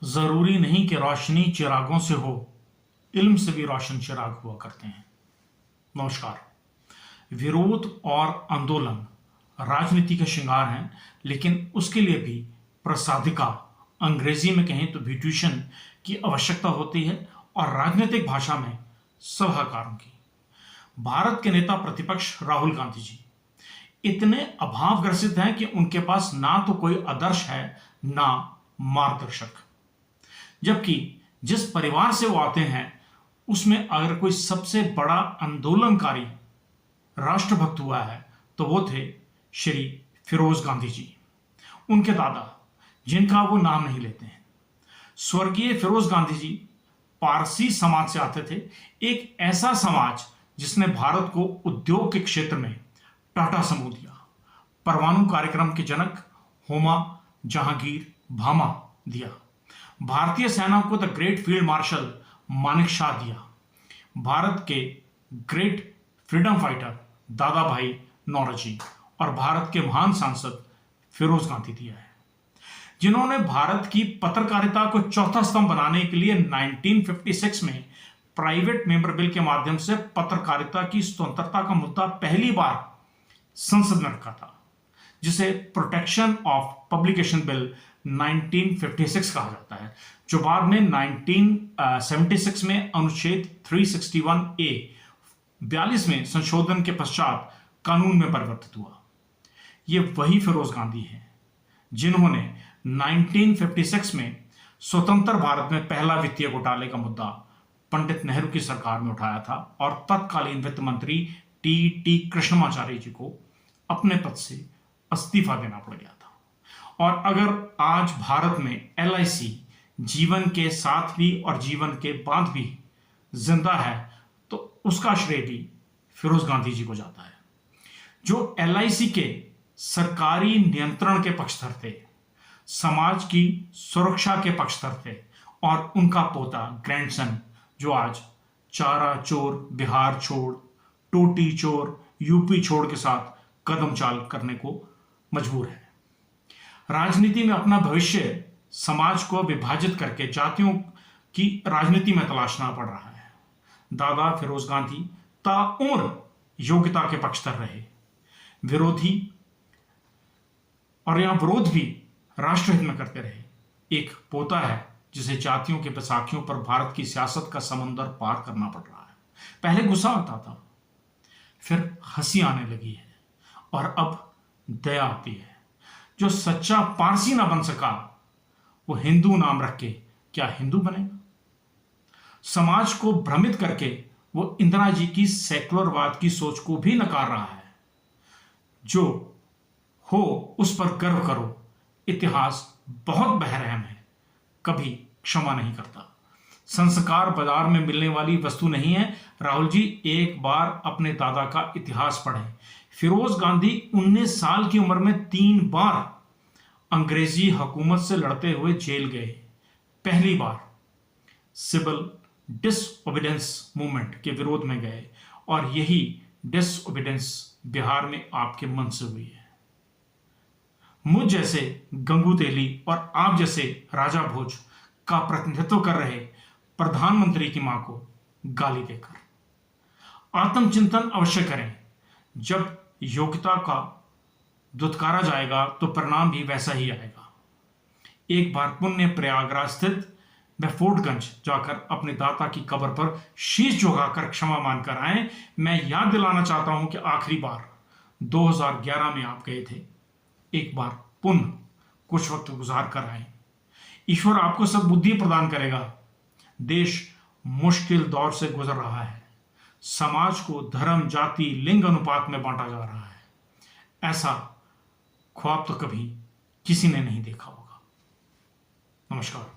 जरूरी नहीं कि रोशनी चिरागों से हो, इल्म से भी रोशन चिराग हुआ करते हैं। नमस्कार। विरोध और आंदोलन राजनीति के श्रृंगार हैं, लेकिन उसके लिए भी प्रसादिका, अंग्रेजी में कहें तो ब्यूटिशियन की आवश्यकता होती है, और राजनीतिक भाषा में सलाहकारों की। भारत के नेता प्रतिपक्ष राहुल गांधी जी इतने अभावग्रसित हैं कि उनके पास ना तो कोई आदर्श है, ना मार्गदर्शक। जबकि जिस परिवार से वो आते हैं उसमें अगर कोई सबसे बड़ा आंदोलनकारी राष्ट्रभक्त हुआ है तो वो थे श्री फिरोज गांधी जी। उनके दादा, जिनका वो नाम नहीं लेते हैं, स्वर्गीय फिरोज गांधी जी पारसी समाज से आते थे। एक ऐसा समाज जिसने भारत को उद्योग के क्षेत्र में टाटा समूह दिया, परमाणु कार्यक्रम के जनक होमा जहांगीर भामा दिया, भारतीय सेना को the great field marshal Manekshaw दिया, भारत के ग्रेट फ्रीडम फाइटर दादा भाई नौरोजी और भारत के महान सांसद फिरोज गांधी दिया है, जिन्होंने भारत की पत्रकारिता को चौथा स्तंभ बनाने के लिए 1956 में प्राइवेट मेंबर बिल के माध्यम से पत्रकारिता की स्वतंत्रता का मुद्दा पहली बार संसद में रखा था, जिसे प्रोटेक्शन ऑफ पब्लिकेशन बिल 1956 कहा जाता है, जो बाद में 1976 में अनुच्छेद 361A 42वें संशोधन के पश्चात कानून में परिवर्तित हुआ। ये वही फिरोज गांधी हैं जिन्होंने 1956 में स्वतंत्र भारत में पहला वित्तीय घोटाले का मुद्दा पंडित नेहरू की सरकार में उठाया था और तत्कालीन वित्त मंत्री टी कृष्णमाचार्य जी को अपने पद से इस्तीफा देना पड़ गया था। और अगर आज भारत में LIC जीवन के साथ भी और जीवन के बाद भी जिंदा है तो उसका श्रेय भी फिरोज गांधी जी को जाता है, जो LIC के सरकारी नियंत्रण के पक्षधर थे, समाज की सुरक्षा के पक्षधर थे, और उनका पोता ग्रैंडसन जो आज चारा चोर बिहार छोड़, टोटी चोर यूपी छोड़ के साथ कदम चाल करने को मजबूर है। राजनीति में अपना भविष्य समाज को विभाजित करके जातियों की राजनीति में तलाशना पड़ रहा है। दादा फिरोज गांधी ताउम्र योग्यता के पक्षधर रहे, विरोधी और यहां विरोध भी राष्ट्रहित में करते रहे। एक पोता है जिसे जातियों के बैसाखियों पर भारत की सियासत का समंदर पार करना पड़ रहा है। पहले गुस्सा आता था, फिर हंसी आने लगी है, और अब दया आती है। जो सच्चा पारसी ना बन सका वो हिंदू नाम रख के क्या हिंदू बनेगा? समाज को भ्रमित करके वो इंदिरा जी की सेकुलरवाद की सोच को भी नकार रहा है। जो हो उस पर गर्व करो, इतिहास बहुत बहरहम है, कभी क्षमा नहीं करता। संस्कार बाजार में मिलने वाली वस्तु नहीं है। राहुल जी, एक बार अपने दादा का इतिहास पढ़ें। फिरोज गांधी 19 साल की उम्र में 3 बार अंग्रेजी हुकूमत से लड़ते हुए जेल गए। पहली बार सिविल डिसओबीडियंस मूवमेंट के विरोध में गए, और यही डिसओबीडियंस बिहार में आपके मन से हुई है। मुझ जैसे गंगू तेली और आप जैसे राजा भोज का प्रतिनिधित्व कर रहे प्रधानमंत्री की मां को गाली देकर आत्मचिंतन अवश्य करें। जब योग्यता का दुत्कारा जाएगा तो परिणाम भी वैसा ही आएगा। एक बार पुण्य प्रयागराज स्थित बेफोर्टगंज जाकर अपने दाता की कब्र पर शीश झुकाकर क्षमा मानकर आए। मैं याद दिलाना चाहता हूं कि आखिरी बार 2011 में आप गए थे। एक बार पुनः कुछ वक्त गुजार कर आए। ईश्वर आपको सद्बुद्धि प्रदान करेगा। देश मुश्किल दौर से गुजर रहा है। समाज को धर्म, जाति, लिंग अनुपात में बांटा जा रहा है। ऐसा ख्वाब तो कभी किसी ने नहीं देखा होगा। नमस्कार।